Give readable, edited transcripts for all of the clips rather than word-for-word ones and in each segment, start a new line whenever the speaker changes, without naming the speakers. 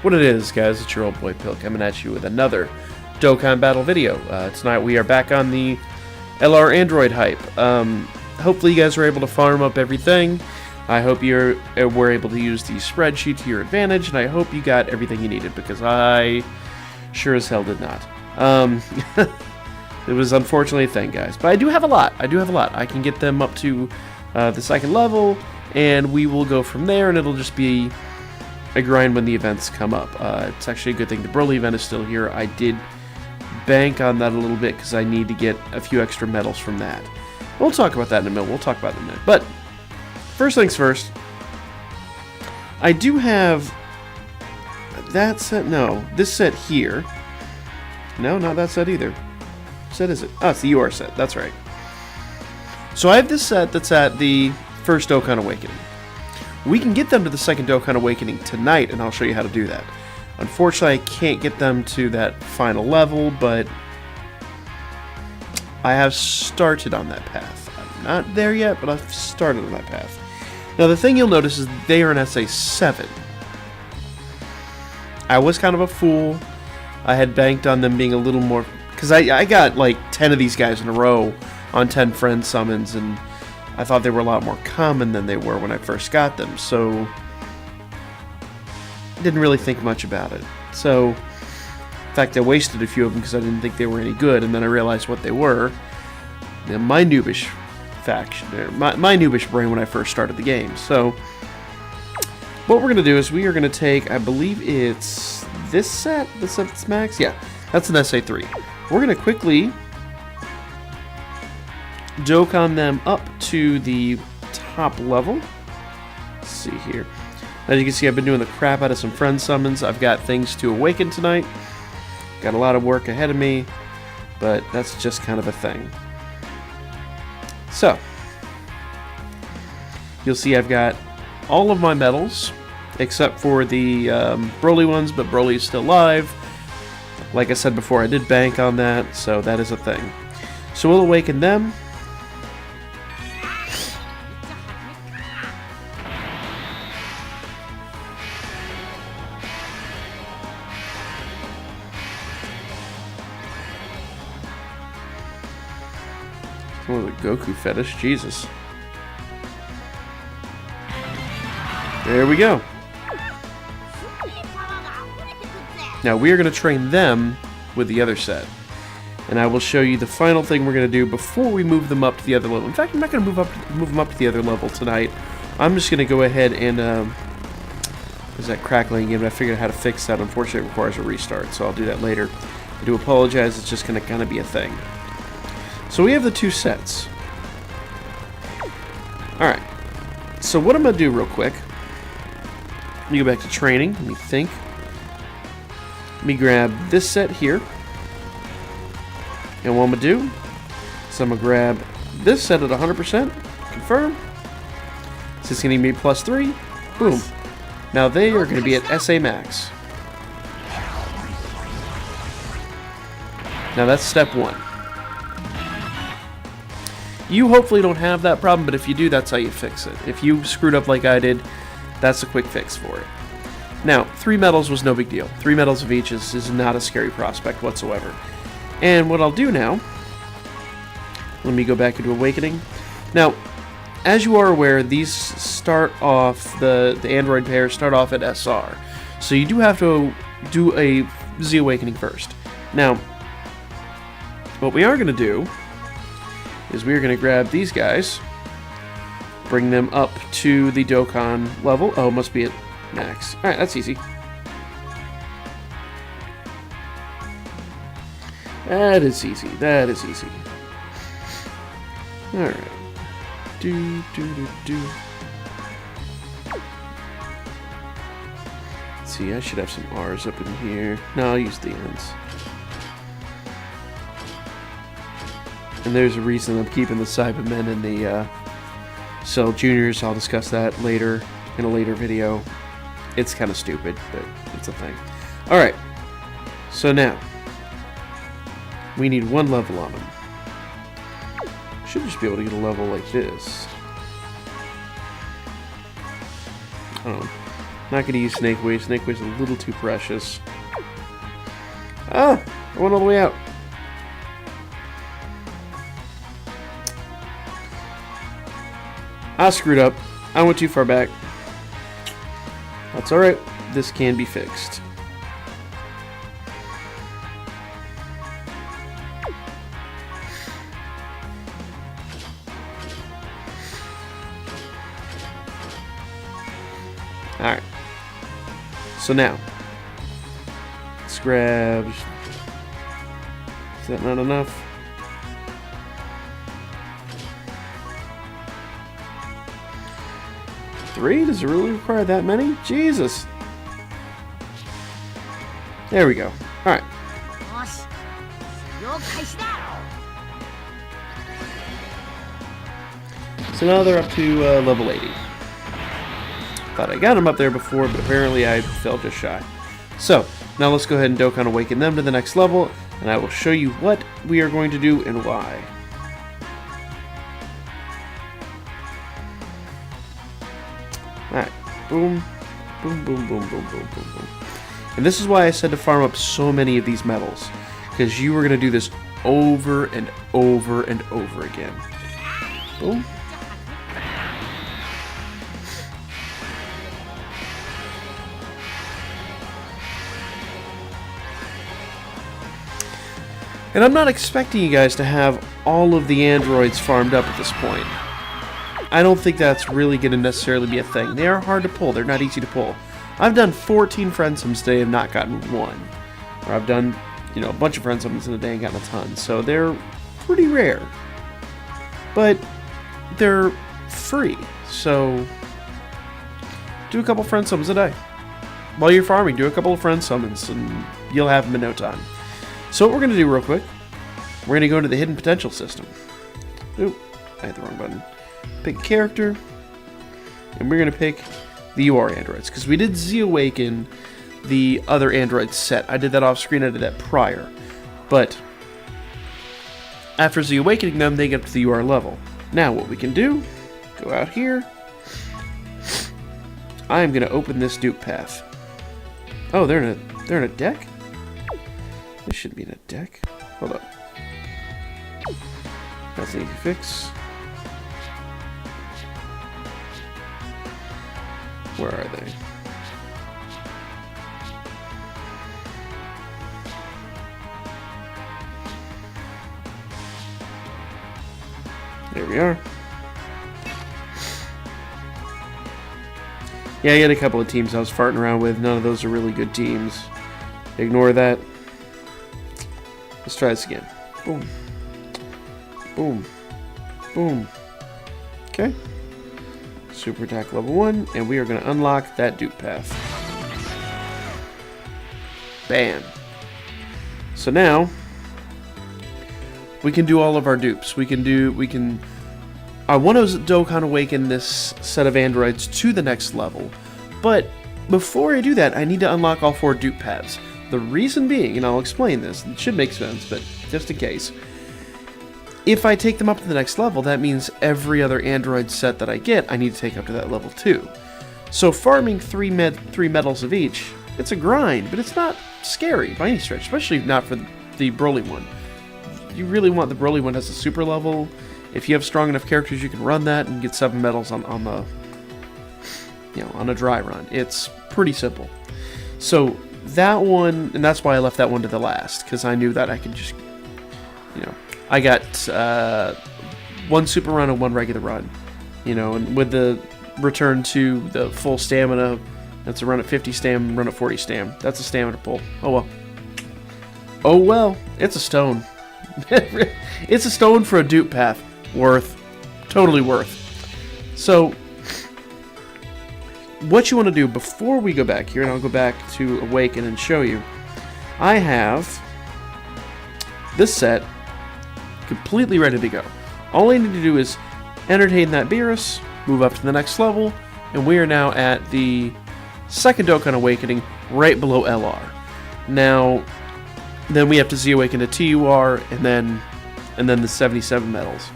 What it is, guys, it's your old boy Pill coming at you with another Dokkan Battle video. Tonight we are back on the LR Android hype. Hopefully you guys were able to farm up everything. I hope you were able to use the spreadsheet to your advantage, and I hope you got everything you needed, because I sure as hell did not. It was unfortunately a thing, guys. But I do have a lot. I can get them up to the second level, and we will go from there, and it'll just be a grind when the events come up. It's actually a good thing the Broly event is still here. I did bank on that a little bit because I need to get a few extra medals from that. We'll talk about that in a minute. But first things first, I do have that set. No, this set here. No, not that set either. What set is it? Oh, it's the UR set. That's right. So I have this set that's at the first Dokkan Awakening. We can get them to the second Dokkan Awakening tonight, and I'll show you how to do that. Unfortunately, I can't get them to that final level, but I have started on that path. I'm not there yet, but I've started on that path. Now, the thing you'll notice is they are an SA7. I was kind of a fool. I had banked on them being a little more... Because I got like 10 of these guys in a row on 10 friend summons, and I thought they were a lot more common than they were when I first got them, so I didn't really think much about it. So, in fact, I wasted a few of them because I didn't think they were any good, and then I realized what they were. You know, my noobish faction, or my noobish brain when I first started the game. So, what we're going to do is we are going to take, I believe it's this set, the set that's max? Yeah, that's an SA3. We're going to quickly Dokkan them up to the top level. Let's see here. As you can see, I've been doing the crap out of some friend summons. I've got things to awaken tonight. Got a lot of work ahead of me, but that's just kind of a thing. So, you'll see I've got all of my medals, except for the Broly ones, but Broly is still live. Like I said before, I did bank on that, so that is a thing. So we'll awaken them. Oh, the Goku fetish, Jesus. There we go. Now we are going to train them with the other set. And I will show you the final thing we're going to do before we move them up to the other level. In fact, I'm not going to move them up to the other level tonight. I'm just going to go ahead and... there's that crackling again, but I figured out how to fix that. Unfortunately, it requires a restart, so I'll do that later. I do apologize, it's just going to kind of be a thing. So we have the two sets. Alright. So what I'm going to do real quick, let me go back to training. Let me think. Let me grab this set here. And what I'm going to do is I'm going to grab this set at 100%. Confirm. This is going to be +3. Boom. Now they are going to be at SA Max. Now that's step 1. You hopefully don't have that problem, but if you do, that's how you fix it. If you screwed up like I did, that's a quick fix for it. Now, 3 medals was no big deal. 3 medals of each is not a scary prospect whatsoever. And what I'll do now, let me go back into Awakening. Now, as you are aware, these start off, the Android pairs start off at SR. So you do have to do a Z Awakening first. Now, what we are going to do is we are going to grab these guys, bring them up to the Dokkan level. Oh, it must be at max. Alright, that's easy. That is easy. That is easy. Alright. Do. Let's see, I should have some R's up in here. No, I'll use the N's. And there's a reason I'm keeping the Cybermen in the Cell Juniors. I'll discuss that later in a later video. It's kind of stupid, but it's a thing. Alright, so now we need 1 level on them. Should just be able to get a level like this. Not going to use Snake Wave. Snake Wave's a little too precious. Ah! I went all the way out. I screwed up. I went too far back. That's alright. This can be fixed. Alright. So now, let's grab... Is that not enough? Three? Does it really require that many? Jesus! There we go. Alright. So now they're up to level 80. Thought I got them up there before, but apparently I fell just shy. So, now let's go ahead and Dokkan Awaken them to the next level, and I will show you what we are going to do and why. Alright. Boom. Boom, boom, boom, boom, boom, boom, boom. And this is why I said to farm up so many of these medals. Because you were going to do this over and over and over again. Boom. And I'm not expecting you guys to have all of the androids farmed up at this point. I don't think that's really going to necessarily be a thing. They are hard to pull. They're not easy to pull. I've done 14 friend summons today and not gotten one. Or I've done, you know, a bunch of friend summons in a day and gotten a ton. So they're pretty rare. But they're free. So do a couple friend summons a day. While you're farming, do a couple of friend summons and you'll have them in no time. So what we're going to do real quick, we're going to go into the hidden potential system. Oop, I hit the wrong button. Pick a character, and we're going to pick the UR androids, because we did Z-Awaken the other android set. I did that off screen, I did that prior. But after Z-Awakening them, they get up to the UR level. Now what we can do, go out here. I am going to open this dupe path. Oh, they're in a deck? This should be in a deck. Hold up. That's an easy fix. Where are they? There we are. Yeah, I got a couple of teams I was farting around with. None of those are really good teams. Ignore that. Let's try this again. Boom. Boom. Boom. Okay. Super attack level 1, and we are going to unlock that dupe path. Bam. So now we can do all of our dupes. I want to Dokkan Awaken this set of androids to the next level, but before I do that, I need to unlock all 4 dupe paths. The reason being, and I'll explain this, it should make sense, but just in case. If I take them up to the next level, that means every other android set that I get, I need to take up to that level too. So farming 3 medals of each, it's a grind, but it's not scary by any stretch, especially not for the Broly one. You really want the Broly one as a super level. If you have strong enough characters, you can run that and get 7 medals on the, you know, on a dry run. It's pretty simple. So that one, and that's why I left that one to the last, because I knew that I could just, you know, I got 1 super run and 1 regular run, you know, and with the return to the full stamina, that's a run at 50 stam, run at 40 stam. That's a stamina pull. Oh well. Oh well, it's a stone. It's a stone for a dupe path. Worth. Totally worth. So, what you want to do before we go back here, and I'll go back to Awaken and show you, I have this set completely ready to go. All I need to do is entertain that Beerus, move up to the next level, and we are now at the second Dokkan Awakening, right below LR. Now, then we have to Z-Awaken to TUR, and then the 77 medals.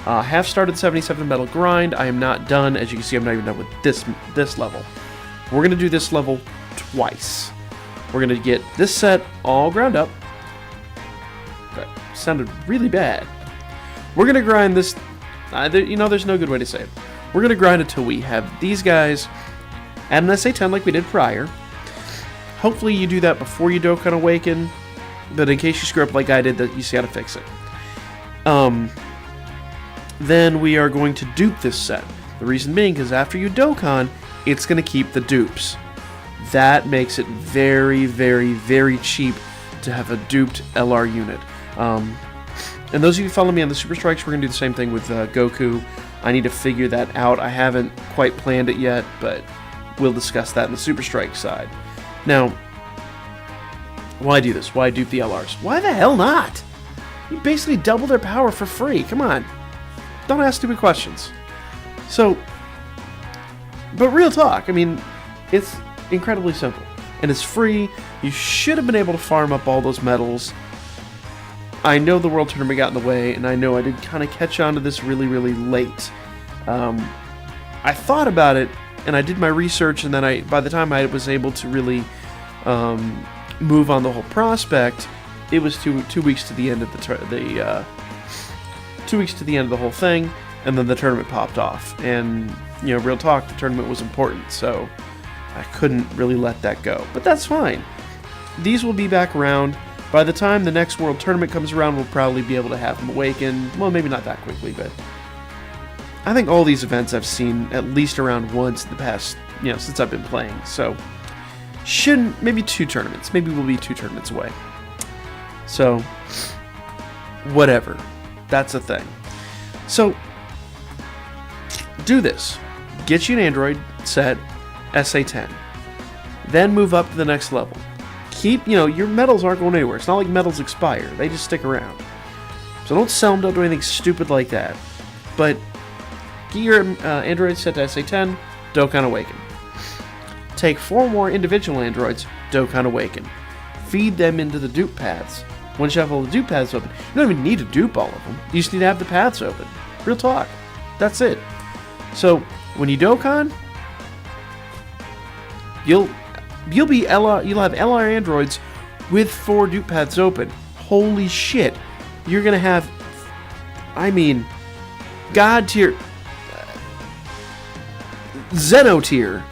I have started 77 medal grind. I am not done. As you can see, I'm not even done with this level. we're going to do this level twice. We're going to get this set all ground up. That sounded really bad. We're going to grind this. There's no good way to say it. We're going to grind until we have these guys at an SA-10 like we did prior. Hopefully you do that before you Dokkan Awaken, but in case you screw up like I did, that you see how to fix it. Then we are going to dupe this set. The reason being because after you Dokkan, it's going to keep the dupes. That makes it very, very, very cheap to have a duped LR unit. And those of you who follow me on the Super Strikes, we're going to do the same thing with Goku. I need to figure that out. I haven't quite planned it yet, but we'll discuss that in the Super Strike side. Now, why do this? Why dupe the LRs? Why the hell not? You basically double their power for free. Come on. Don't ask stupid questions. So, but real talk, I mean, it's incredibly simple. And it's free. You should have been able to farm up all those medals. I know the World Tournament got in the way, and I know I did kind of catch on to this really, really late. I thought about it, and I did my research, and then by the time I was able to really move on the whole prospect, it was two weeks to the end of the 2 weeks to the end of the whole thing, and then the tournament popped off. And real talk, the tournament was important, so I couldn't really let that go. But that's fine. These will be back around. By the time the next World Tournament comes around, we'll probably be able to have them awaken. Well, maybe not that quickly, but I think all these events I've seen at least around once in the past, since I've been playing. So, maybe 2 tournaments. Maybe we'll be 2 tournaments away. So, whatever. That's a thing. So, do this. Get you an Android set, SA-10. Then move up to the next level. Keep, your medals aren't going anywhere. It's not like medals expire. They just stick around. So don't sell them, don't do anything stupid like that. But get your Android set to SA-10, Dokkan Awaken. Take 4 more individual androids, Dokkan Awaken. Feed them into the dupe paths. Once you have all the dupe paths open, you don't even need to dupe all of them. You just need to have the paths open. Real talk. That's it. So when you Dokkan, you'll have LR androids with 4 dupe paths open. Holy shit. You're going to have, God tier, Zeno tier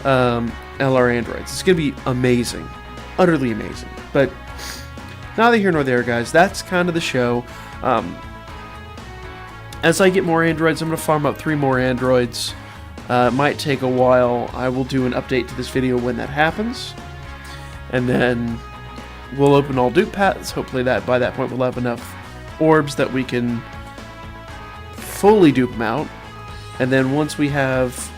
LR androids. It's going to be amazing. Utterly amazing. But neither here nor there, guys. That's kind of the show. As I get more androids, I'm going to farm up 3 more androids. It might take a while. I will do an update to this video when that happens. And then we'll open all dupe paths. Hopefully by that point we'll have enough orbs that we can fully dupe them out. And then once we have,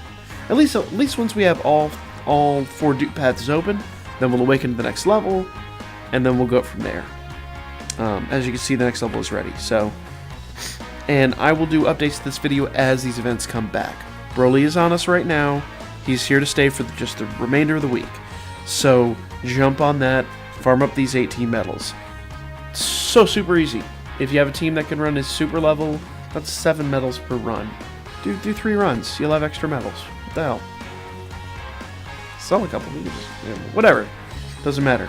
at least once we have all 4 dupe paths open, then we'll awaken to the next level, and then we'll go from there. As you can see, the next level is ready. So, and I will do updates to this video as these events come back. Broly is on us right now. He's here to stay for just the remainder of the week. So jump on that, farm up these 18 medals. So super easy. If you have a team that can run his super level, that's 7 medals per run. Do 3 runs. You'll have extra medals. What the hell? Sell a couple. Whatever. Doesn't matter.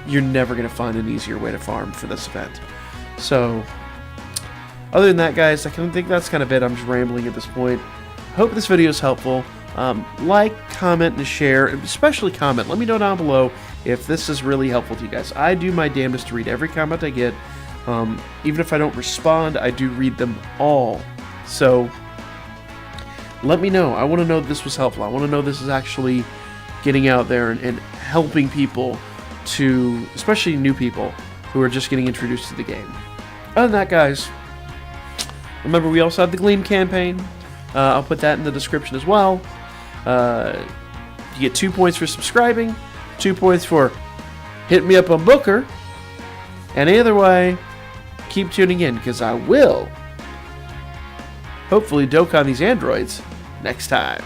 You're never going to find an easier way to farm for this event. So, other than that, guys, I think that's kind of it. I'm just rambling at this point. Hope this video is helpful. Like, comment, and share. Especially comment. Let me know down below if this is really helpful to you guys. I do my damnedest to read every comment I get. Even if I don't respond, I do read them all. So, let me know. I want to know that this was helpful. I want to know this is actually getting out there and helping people especially new people who are just getting introduced to the game. Other than that, guys, remember we also have the Gleam campaign. I'll put that in the description as well. You get 2 points for subscribing, 2 points for hitting me up on Booker, and either way, keep tuning in because I will hopefully Dokkan these androids next time.